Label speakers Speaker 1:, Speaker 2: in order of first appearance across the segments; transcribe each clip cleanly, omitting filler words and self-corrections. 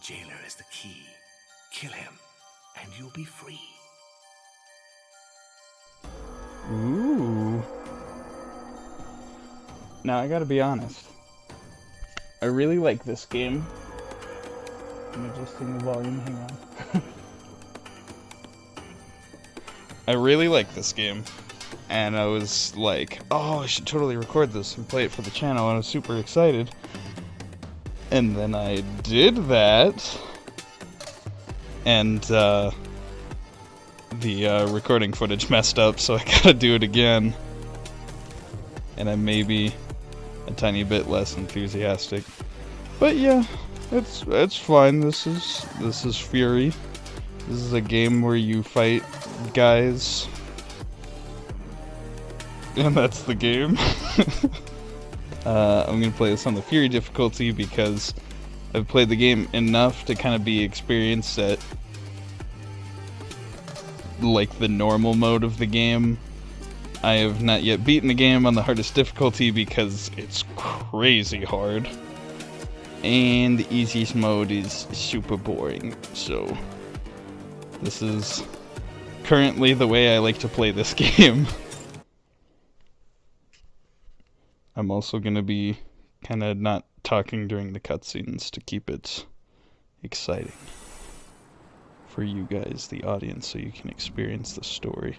Speaker 1: jailer is the key. Kill him, and you'll be free.
Speaker 2: Ooh. Now I gotta be honest. I really like this game. I'm adjusting the volume, hang on. I really like this game. And I was like, oh, I should totally record this and play it for the channel. And I was super excited. And then I did that. And the recording footage messed up, so I gotta do it again. And I may be a tiny bit less enthusiastic. But yeah, it's fine. This is Furi. This is a game where you fight guys. And that's the game. I'm gonna play this on the Furi difficulty because I've played the game enough to kind of be experienced at like the normal mode of the game. I have not yet beaten the game on the hardest difficulty because it's crazy hard. And the easiest mode is super boring, so this is currently the way I like to play this game. I'm also going to be kind of not talking during the cutscenes to keep it exciting for you guys, the audience, so you can experience the story.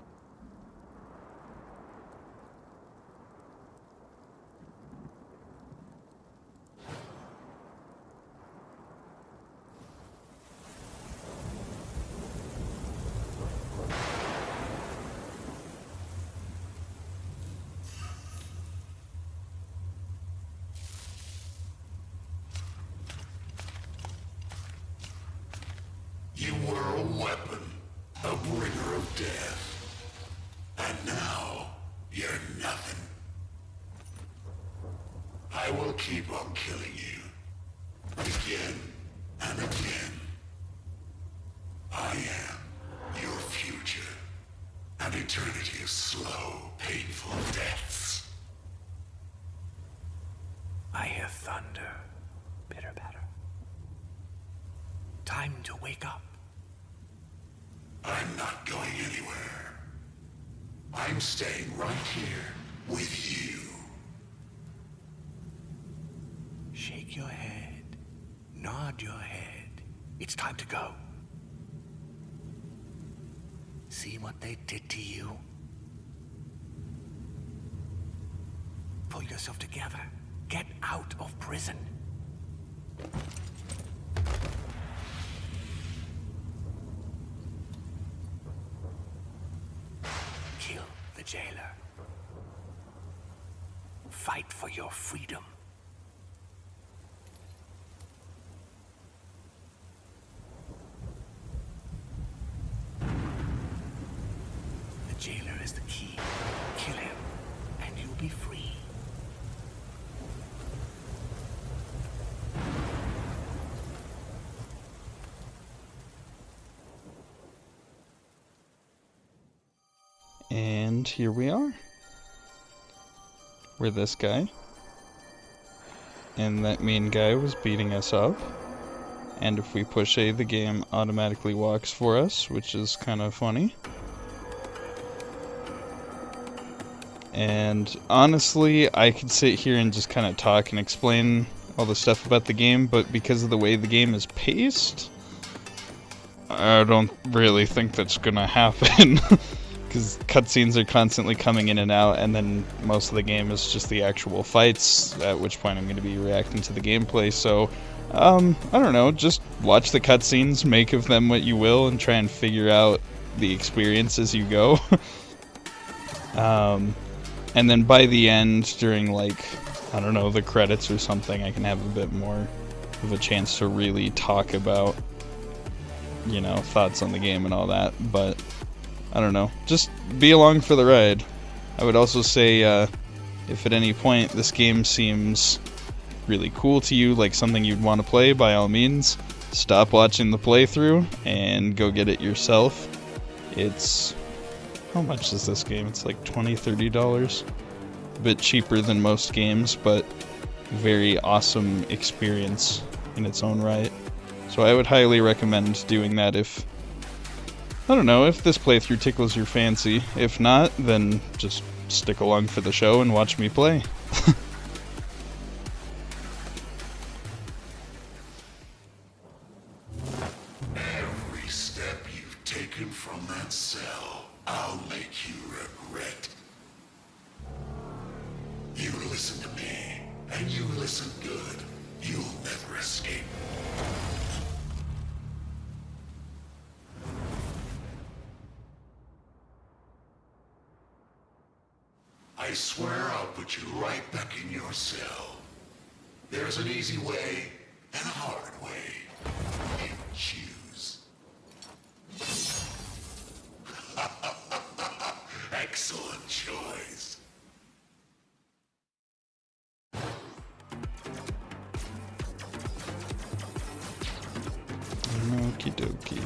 Speaker 3: You were a weapon, a bringer of death. And now, you're nothing. I will keep on killing you. Again and again. I am your future. An eternity of slow, painful deaths.
Speaker 1: I hear thunder. Pitter patter. Time to wake up.
Speaker 3: I'm not going anywhere. I'm staying right here with you.
Speaker 1: Shake your head. Nod your head. It's time to go. See what they did to you? Pull yourself together. Get out of prison. Kill the jailer. Fight for your freedom. The jailer is the key. Kill him, and you'll be free.
Speaker 2: And here we are. We're this guy. And that mean guy was beating us up. And if we push A, the game automatically walks for us, which is kind of funny. And honestly, I could sit here and just kind of talk and explain all the stuff about the game, but because of the way the game is paced, I don't really think that's gonna happen. Because cutscenes are constantly coming in and out, and then most of the game is just the actual fights, at which point I'm going to be reacting to the gameplay, so, I don't know, just watch the cutscenes, make of them what you will, and try and figure out the experience as you go. And then by the end, during, like, I don't know, the credits or something, I can have a bit more of a chance to really talk about, you know, thoughts on the game and all that, but I don't know, just be along for the ride. I would also say, if at any point this game seems really cool to you, like something you'd want to play, by all means, stop watching the playthrough and go get it yourself. It's... how much is this game? It's like $20-$30. A bit cheaper than most games, but very awesome experience in its own right. So I would highly recommend doing that if, I don't know, if this playthrough tickles your fancy. If not, then just stick along for the show and watch me play.
Speaker 3: Every step you've taken from that cell, I'll make you regret. You listen to me, and you listen good. You'll never escape. I swear I'll put you right back in your cell. There's an easy way and a hard way. You choose. Excellent choice.
Speaker 2: Okie dokie.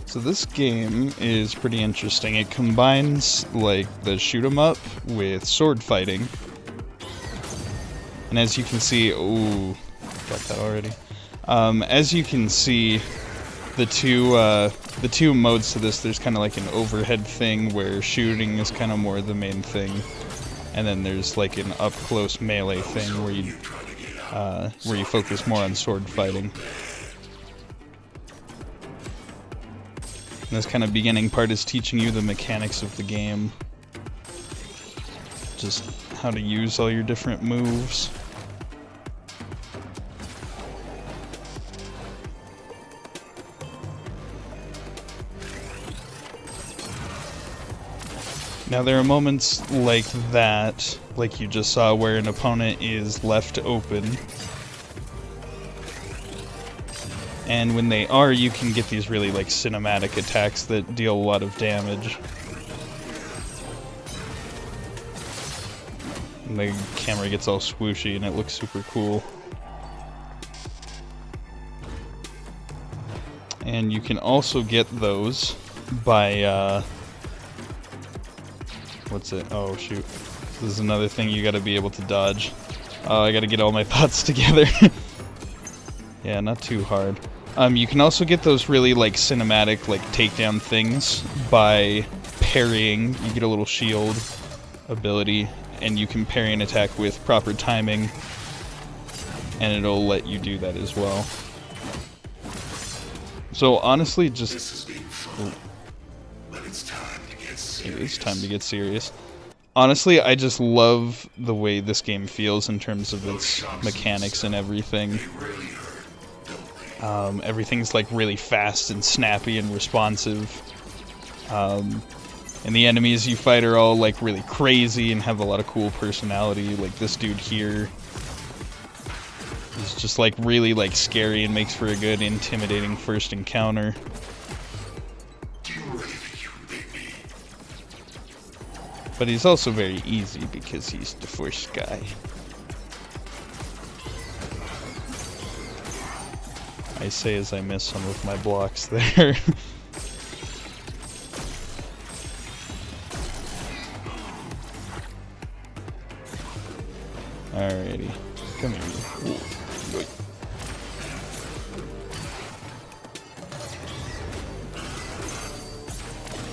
Speaker 2: So this game is pretty interesting. It combines like the shoot 'em up with sword fighting. And as you can see, ooh, got that already. As you can see, the two modes to this, there's kind of like an overhead thing where shooting is kind of more the main thing, and then there's like an up close melee thing where you focus more on sword fighting. And this kind of beginning part is teaching you the mechanics of the game. Just how to use all your different moves. Now there are moments like that, like you just saw, where an opponent is left open. And when they are, you can get these really like cinematic attacks that deal a lot of damage. And the camera gets all swooshy and it looks super cool. And you can also get those by, what's it? Oh shoot. This is another thing you gotta be able to dodge. Oh, I gotta get all my thoughts together. Yeah, not too hard. You can also get those really like cinematic like takedown things by parrying. You get a little shield ability and you can parry an attack with proper timing and it'll let you do that as well. So honestly, just
Speaker 3: This has been fun, but it's time to get serious.
Speaker 2: it is time to get serious. Honestly, I just love the way this game feels in terms of its mechanics and everything.
Speaker 3: They really hurt, don't they?
Speaker 2: Everything's like really fast and snappy and responsive. And the enemies you fight are all like really crazy and have a lot of cool personality. Like this dude here is just like really like scary and makes for a good intimidating first encounter.
Speaker 3: Do you really think you can beat me?
Speaker 2: But he's also very easy because he's the first guy. I say as I miss some of my blocks there. Alrighty. Come here. Ooh. Yoink.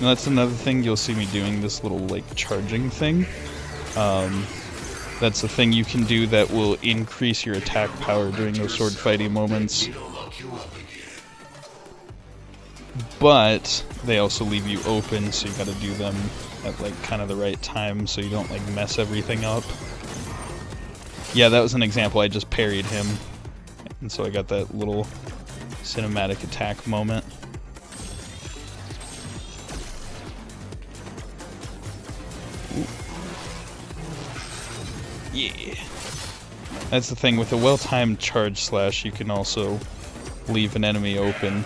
Speaker 2: Now that's another thing you'll see me doing, this little like charging thing. That's a thing you can do that will increase your attack power during those sword fighting moments.
Speaker 3: It'll lock you up again.
Speaker 2: But they also leave you open, so you gotta do them at like kind of the right time so you don't like mess everything up. Yeah, that was an example. I just parried him, and so I got that little cinematic attack moment. Ooh. Yeah. That's the thing, with a well-timed charge slash, you can also leave an enemy open.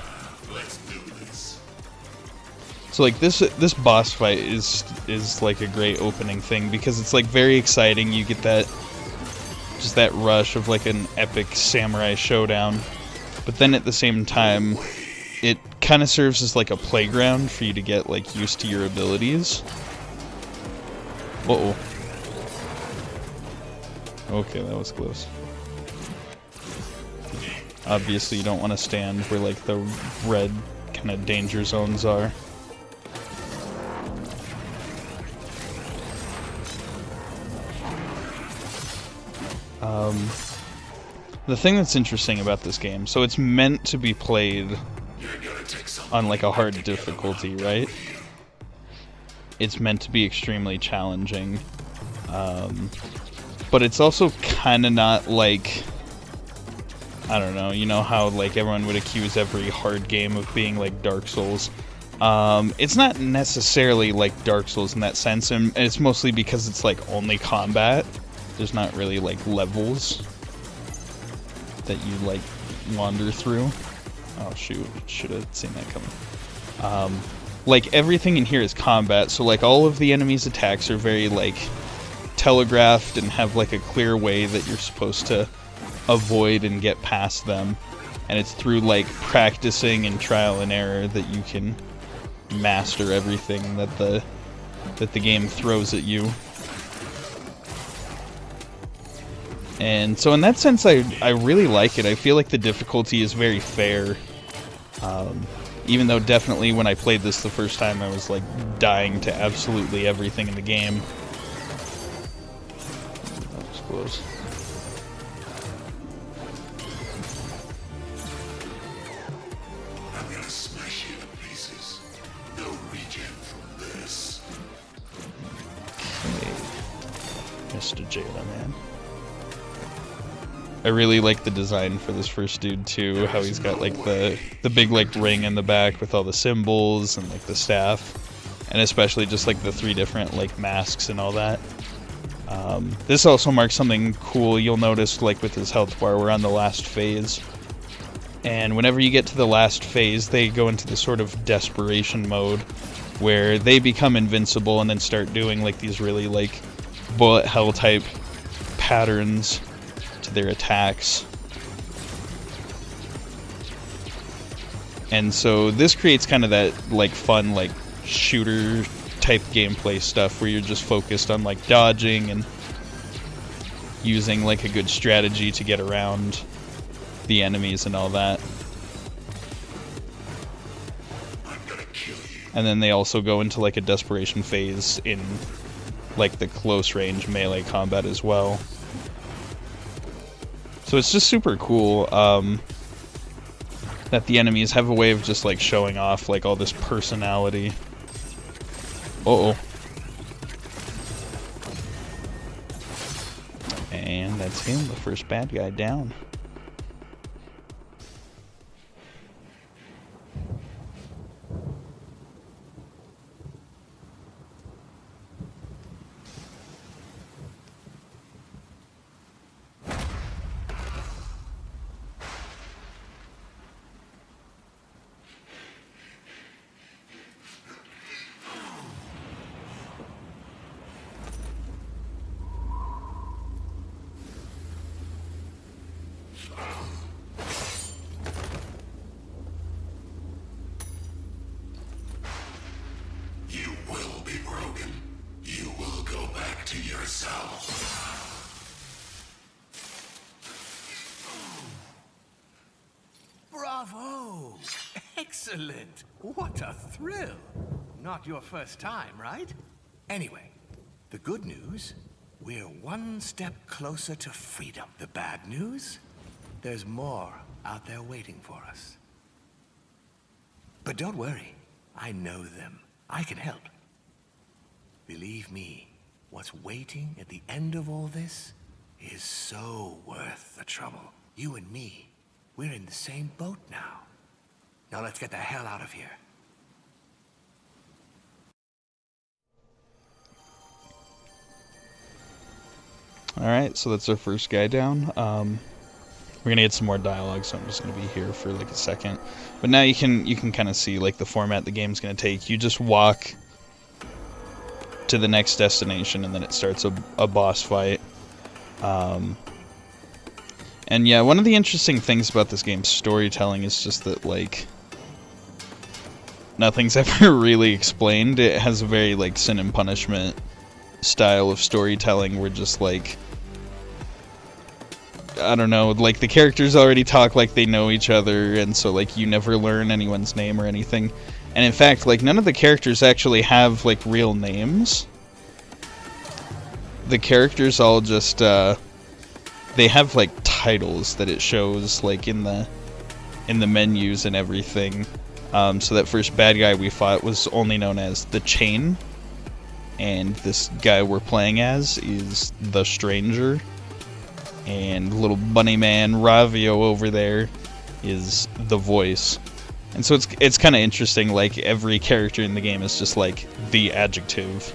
Speaker 3: Let's do this.
Speaker 2: So like this boss fight is like a great opening thing because it's like very exciting. You get that just that rush of like an epic samurai showdown. But then at the same time, it kind of serves as like a playground for you to get like used to your abilities. Uh-oh. Okay, that was close. Obviously you don't want to stand where like the red kind of danger zones are. The thing that's interesting about this game, so it's meant to be played on like a hard difficulty, right? It's meant to be extremely challenging, but it's also kind of not like, I don't know, you know how like everyone would accuse every hard game of being like Dark Souls. It's not necessarily like Dark Souls in that sense, and it's mostly because it's like only combat. There's not really like levels that you like wander through. Oh shoot, should have seen that coming. Like everything in here is combat, so like all of the enemies' attacks are very like telegraphed and have like a clear way that you're supposed to avoid and get past them. And it's through like practicing and trial and error that you can master everything that the game throws at you. And so in that sense, I really like it. I feel like the difficulty is very fair. Even though definitely when I played this the first time, I was like dying to absolutely everything in the game. That was close.
Speaker 3: I'm gonna smash you to pieces. No regen from this.
Speaker 2: Okay. Mr. Jailer Man. I really like the design for this first dude too, how he's got like the big like ring in the back with all the symbols and like the staff, and especially just like the 3 different like masks and all that. This also marks something cool you'll notice like with his health bar. We're on the last phase, and whenever you get to the last phase they go into this sort of desperation mode where they become invincible and then start doing like these really like bullet hell type patterns to their attacks. And so this creates kind of that like fun like shooter type gameplay stuff where you're just focused on like dodging and using like a good strategy to get around the enemies and all that. And then they also go into like a desperation phase in like the close range melee combat as well. So it's just super cool that the enemies have a way of just like showing off like all this personality. Uh-oh. And that's him, the first bad guy down.
Speaker 3: You will be broken. You will go back to yourself.
Speaker 1: Bravo! Excellent! What a thrill! Not your first time, right? Anyway, the good news, we're one step closer to freedom. The bad news, there's more out there waiting for us. But don't worry, I know them. I can help. Believe me, what's waiting at the end of all this is so worth the trouble. You and me, we're in the same boat now. Now let's get the hell out of here.
Speaker 2: Alright, so that's our first guy down. We're gonna get some more dialogue, so I'm just gonna be here for like a second. But now you can kind of see like the format the game's gonna take. You just walk to the next destination, and then it starts a boss fight. And yeah, one of the interesting things about this game's storytelling is just that like nothing's ever really explained. It has a very like sin and punishment style of storytelling where just like I don't know, like the characters already talk like they know each other, and so like you never learn anyone's name or anything. And in fact, like none of the characters actually have like real names. The characters all just they have like titles that it shows like in the menus and everything. So that first bad guy we fought was only known as the Chain, and this guy we're playing as is the Stranger, and little bunny man Ravio over there is the Voice. And so it's kind of interesting, like every character in the game is just like the adjective.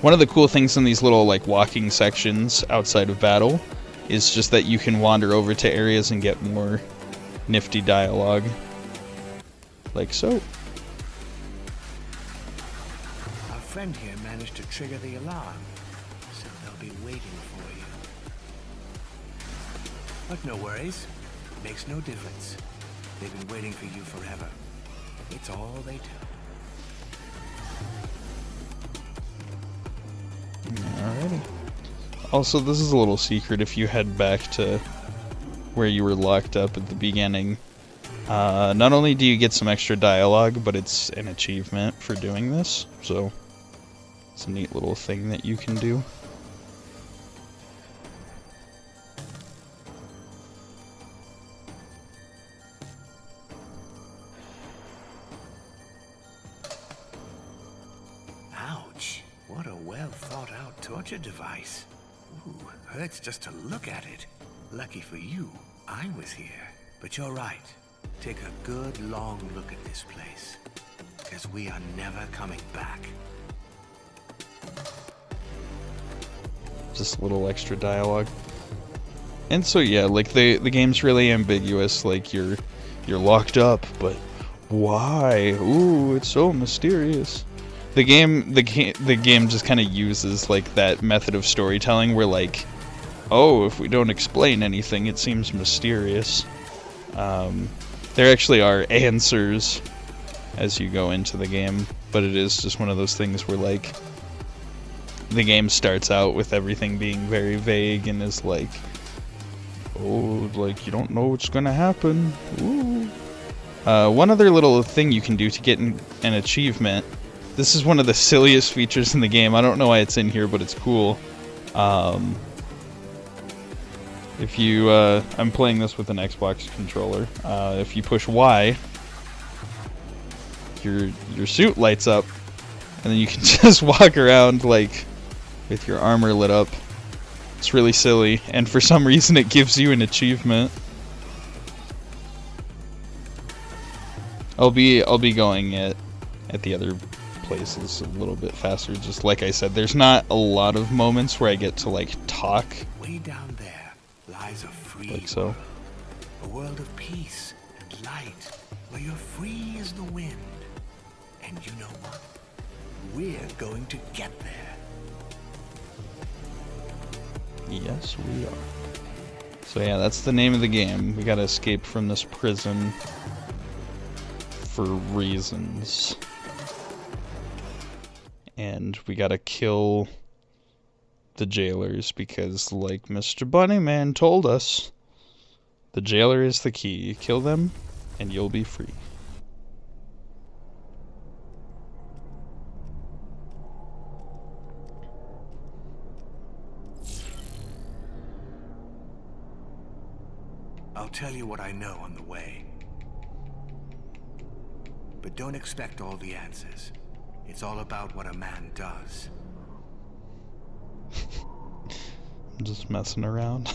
Speaker 2: One of the cool things in these little like walking sections outside of battle is just that you can wander over to areas and get more nifty dialogue, like so.
Speaker 1: Our friend here managed to trigger the alarm, so they'll be waiting for you. But no worries, makes no difference. They've been waiting for you forever. It's all they do.
Speaker 2: Alrighty. Also, this is a little secret. If you head back to where you were locked up at the beginning, not only do you get some extra dialogue, but it's an achievement for doing this. So it's a neat little thing that you can do.
Speaker 1: Ouch. What a well-thought-out torture device. Ooh, hurts just to look at it. Lucky for you, I was here. But you're right. Take a good long look at this place, because we are never coming back.
Speaker 2: Just a little extra dialogue. And so yeah, like the game's really ambiguous. Like you're locked up, but why? Ooh, it's so mysterious. The game just kind of uses like that method of storytelling where like, oh, if we don't explain anything, it seems mysterious. There actually are answers as you go into the game, but it is just one of those things where like the game starts out with everything being very vague and is like, oh, like you don't know what's gonna happen. Ooh. One other little thing you can do to get an achievement. This is one of the silliest features in the game. I don't know why it's in here, but it's cool. If you, I'm playing this with an Xbox controller. If you push Y, your suit lights up, and then you can just walk around like with your armor lit up. It's really silly, and for some reason it gives you an achievement. I'll be going at the other places a little bit faster. Just like I said, there's not a lot of moments where I get to like talk.
Speaker 1: Way down there lies a free
Speaker 2: like so.
Speaker 1: world. A world of peace and light, where you're free as the wind. And you know what? We're going to get there.
Speaker 2: Yes, we are. So yeah, that's the name of the game. We gotta escape from this prison for reasons. And we gotta kill the jailers because, like Mr. Bunnyman told us, the jailer is the key. You kill them, and you'll be free.
Speaker 1: I'll tell you what I know on the way. But don't expect all the answers. It's all about what a man does.
Speaker 2: I'm just messing around.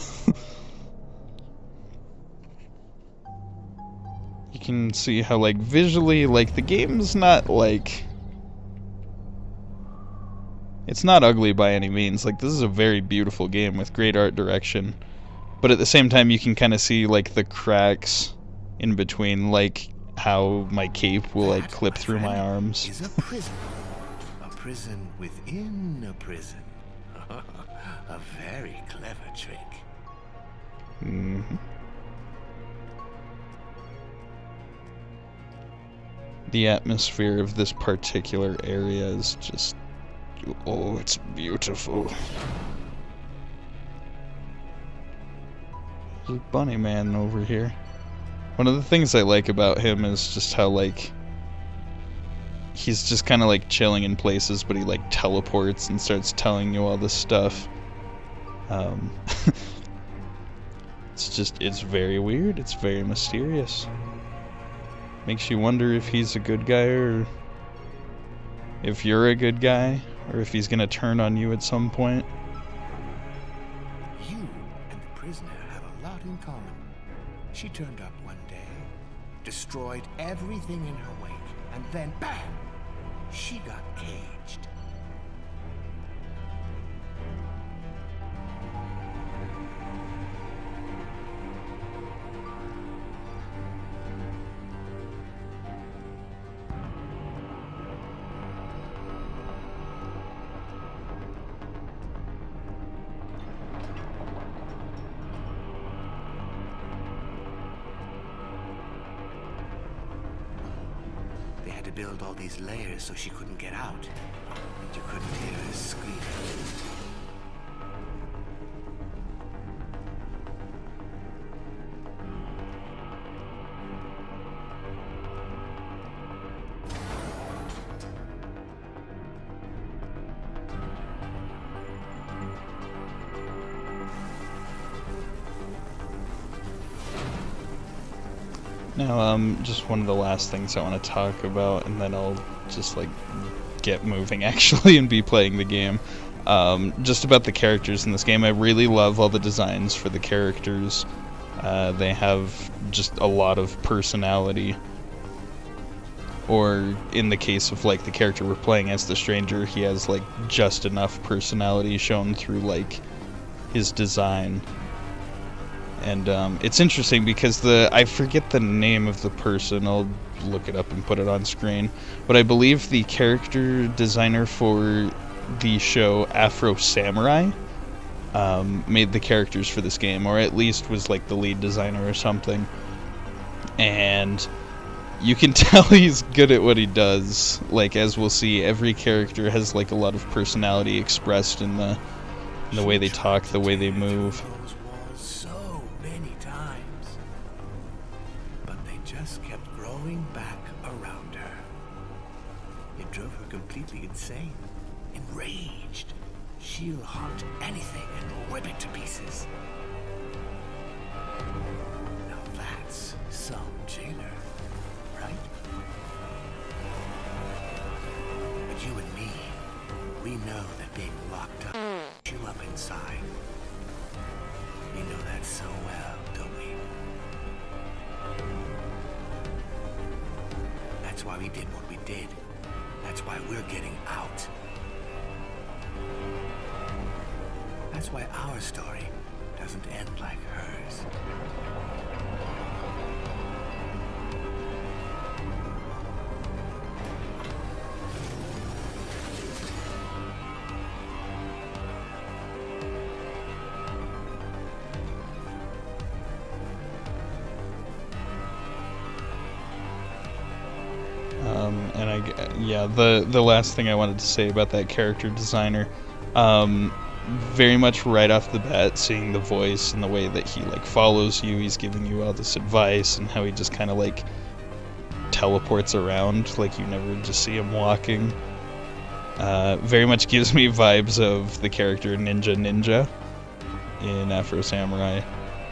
Speaker 2: You can see how, like, visually, like, the game's not, like... It's not ugly by any means. Like, this is a very beautiful game with great art direction. But at the same time, you can kind of see, like, the cracks in between, like, how my cape will, like, clip through my arms.
Speaker 1: Is a prison. A prison within a prison. A very clever trick.
Speaker 2: Mm-hmm. The atmosphere of this particular area is just... Oh, it's beautiful. There's a bunny man over here. One of the things I like about him is just how, like, he's just kind of, like, chilling in places, but he, like, teleports and starts telling you all this stuff. It's very weird. It's very mysterious. Makes you wonder if he's a good guy, or if you're a good guy, or if he's gonna turn on you at some point.
Speaker 1: You and the prisoner have a lot in common. She turned up one day, destroyed everything in her wake, and then, bam! She got caged. They had to build all these layers so she couldn't get out. And you couldn't hear her scream.
Speaker 2: Now, just one of the last things I want to talk about, and then I'll just, like, get moving, actually, and be playing the game. Just about the characters in this game. I really love all the designs for the characters. They have just a lot of personality. Or, in the case of, like, the character we're playing as the stranger, he has, like, just enough personality shown through, like, his design. And it's interesting because I forget the name of the person. I'll look it up and put it on screen. But I believe the character designer for the show Afro Samurai made the characters for this game, or at least was like the lead designer or something. And you can tell he's good at what he does. Like, as we'll see, every character has like a lot of personality expressed in the way they talk, the way they move.
Speaker 1: Back around her. It drove her completely insane. Enraged, she'll hunt anything and rip it to pieces. Now that's some jailer, right? But you and me, we know that being locked up you up inside. We know that so well, don't we? That's why we did what we did. That's why we're getting out. That's why our story doesn't end like hers.
Speaker 2: The last thing I wanted to say about that character designer, very much right off the bat, seeing the voice and the way that he like follows you, he's giving you all this advice, and how he just kind of like teleports around, like you never just see him walking. Very much gives me vibes of the character Ninja in Afro Samurai,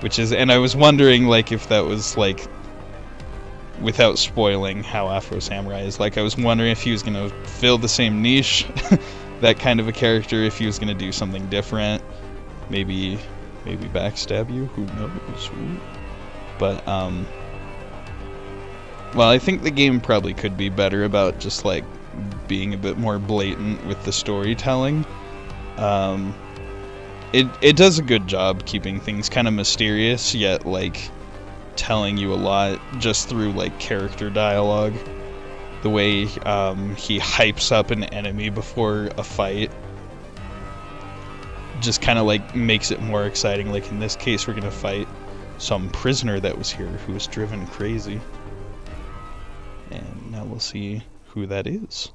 Speaker 2: and I was wondering like if that was like, without spoiling how Afro Samurai is like, I was wondering if he was going to fill the same niche, that kind of a character, if he was going to do something different, maybe backstab you, who knows. But well, I think the game probably could be better about just like being a bit more blatant with the storytelling. It does a good job keeping things kind of mysterious, yet like telling you a lot just through like character dialogue. The way he hypes up an enemy before a fight just kind of like makes it more exciting. Like in this case, we're gonna fight some prisoner that was here who was driven crazy, and now we'll see who that is.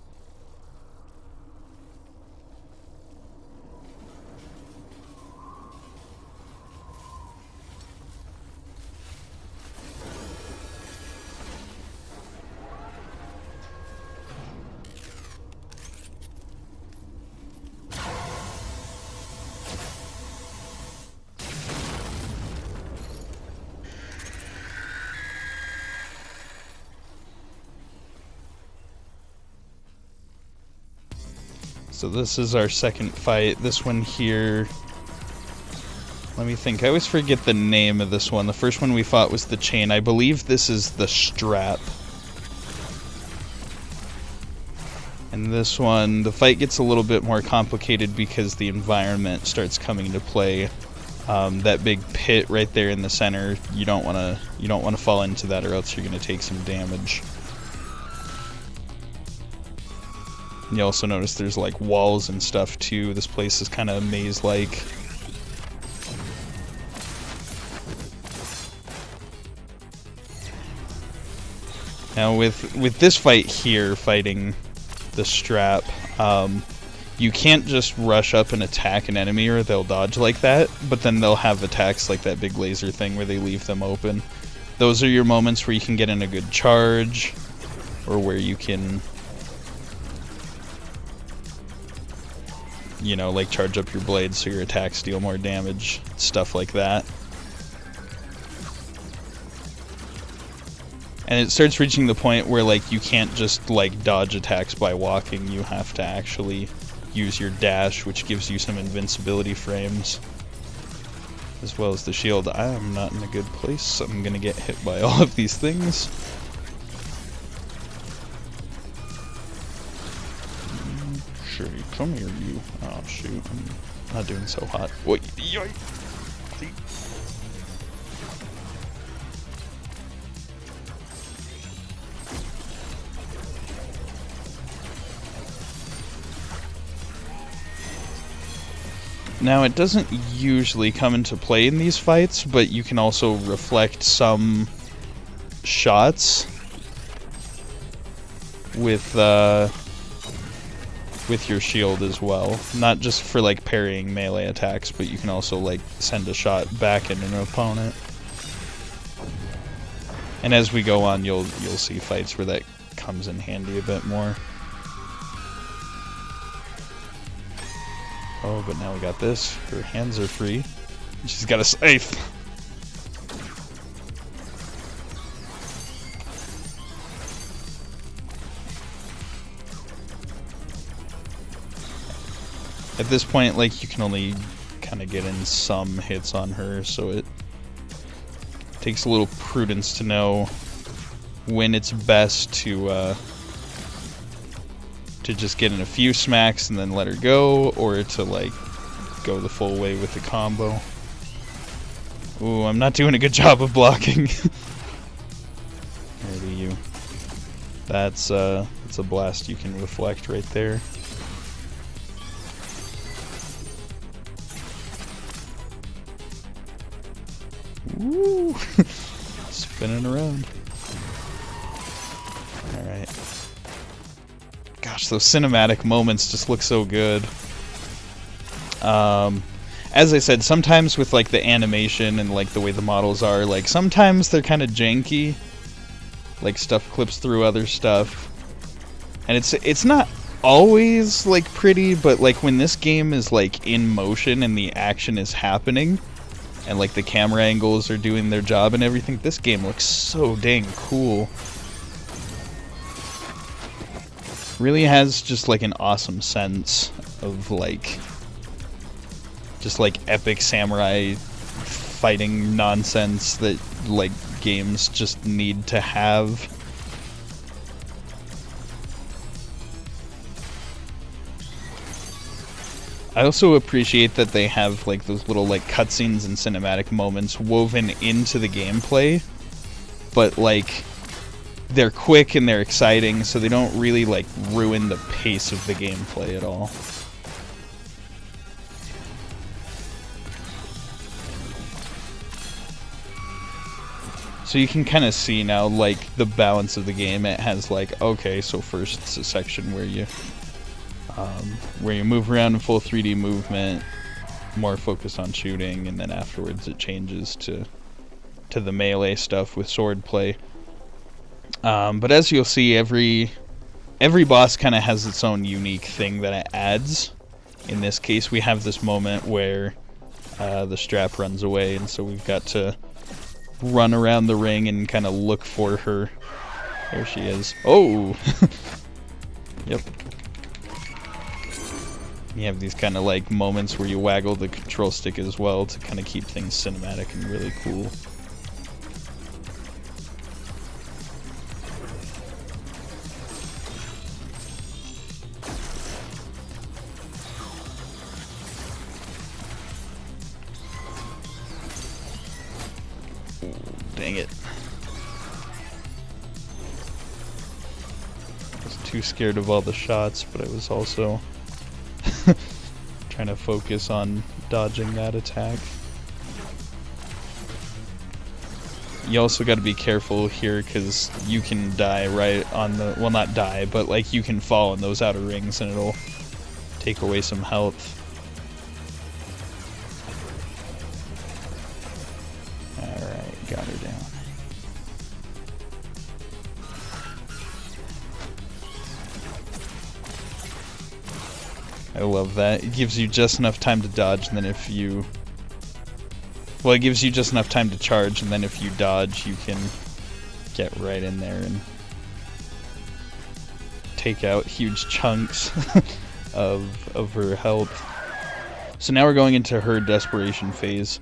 Speaker 2: So this is our second fight. This one here, let me think. I always forget the name of this one. The first one we fought was the chain. I believe this is the strap. And this one, the fight gets a little bit more complicated because the environment starts coming into play. That big pit right there in the center, you don't want to fall into that, or else you're going to take some damage. You also notice there's like walls and stuff too. This place is kind of maze-like. Now with this fight here, fighting the strap, you can't just rush up and attack an enemy or they'll dodge like that, but then they'll have attacks like that big laser thing where they leave them open. Those are your moments where you can get in a good charge, or where you can, you know, like charge up your blades so your attacks deal more damage, stuff like that. And it starts reaching the point where like you can't just like dodge attacks by walking, you have to actually use your dash, which gives you some invincibility frames, as well as the shield. I am not in a good place. I'm gonna get hit by all of these things. Sure, come here, you. Oh shoot, I'm not doing so hot. Wait, yoink. Now, it doesn't usually come into play in these fights, but you can also reflect some shots with your shield as well. Not just for like parrying melee attacks, but you can also like send a shot back at an opponent. And as we go on, you'll see fights where that comes in handy a bit more. Oh, but now we got this. Her hands are free. She's got a scythe. At this point, like, you can only kind of get in some hits on her, so it takes a little prudence to know when it's best to just get in a few smacks and then let her go, or to like go the full way with the combo. Ooh, I'm not doing a good job of blocking. Where do you? That's a blast you can reflect right there. Woo! Spinning around. Alright. Gosh, those cinematic moments just look so good. As I said, sometimes with like the animation and like the way the models are, like sometimes they're kind of janky. Like stuff clips through other stuff. And it's not always like pretty, but like when this game is like in motion and the action is happening, and like the camera angles are doing their job and everything, this game looks so dang cool. Really has just like an awesome sense of like just like epic samurai fighting nonsense that like games just need to have. I also appreciate that they have like those little like cutscenes and cinematic moments woven into the gameplay, but like they're quick and they're exciting, so they don't really like ruin the pace of the gameplay at all. So you can kind of see now like the balance of the game. It has like, okay, so first it's a section where you move around in full 3D movement, more focused on shooting, and then afterwards it changes to the melee stuff with swordplay. But as you'll see, every boss kind of has its own unique thing that it adds. In this case, we have this moment where the strap runs away, and so we've got to run around the ring and kind of look for her. There she is. Oh! Yep. You have these kind of like moments where you waggle the control stick as well to kind of keep things cinematic and really cool. Dang it. I was too scared of all the shots, but I was also trying to focus on dodging that attack. You also got to be careful here because you can die right on the, well, not die, but like you can fall in those outer rings and it'll take away some health. Alright, got her down. I love that. It gives you just enough time to dodge, and then if you... Well, it gives you just enough time to charge, and then if you dodge, you can get right in there and take out huge chunks of her health. So now we're going into her desperation phase.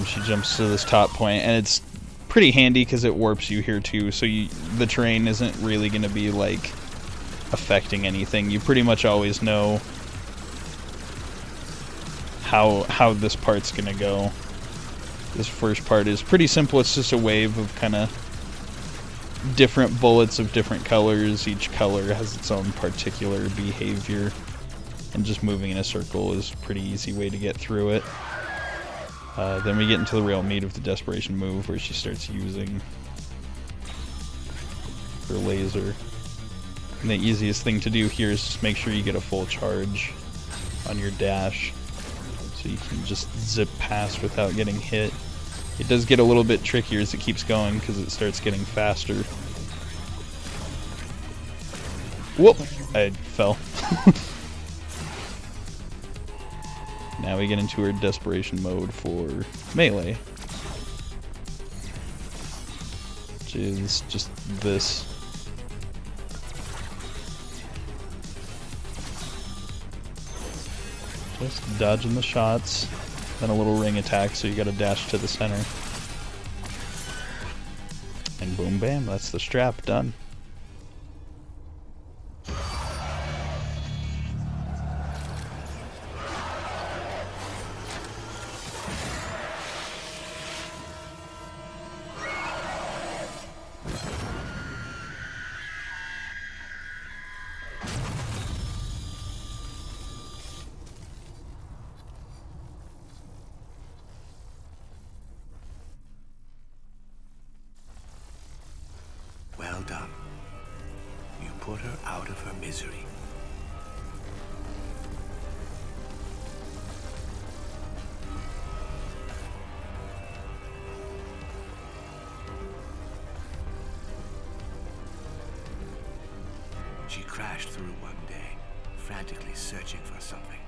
Speaker 2: She jumps to this top point, and it's pretty handy because it warps you here too, so the terrain isn't really going to be like affecting anything. You pretty much always know how this part's gonna go. This first part is pretty simple. It's just a wave of kind of different bullets of different colors. Each color has its own particular behavior, and just moving in a circle is a pretty easy way to get through it. Then we get into the real meat of the desperation move, where she starts using her laser. And the easiest thing to do here is just make sure you get a full charge on your dash, so you can just zip past without getting hit. It does get a little bit trickier as it keeps going because it starts getting faster. Whoop! I fell. Now we get into her desperation mode for melee, which is just this. Just dodging the shots, then a little ring attack, so you gotta dash to the center. And boom bam, that's the strap done.
Speaker 1: Well done. You put her out of her misery. She crashed through one day, frantically searching for something.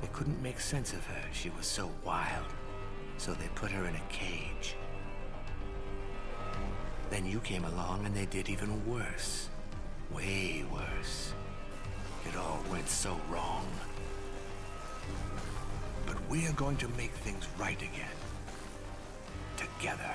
Speaker 1: They couldn't make sense of her. She was so wild, so they put her in a cage. Then you came along and they did even worse. Way worse. It all went so wrong. But we are going to make things right again. Together.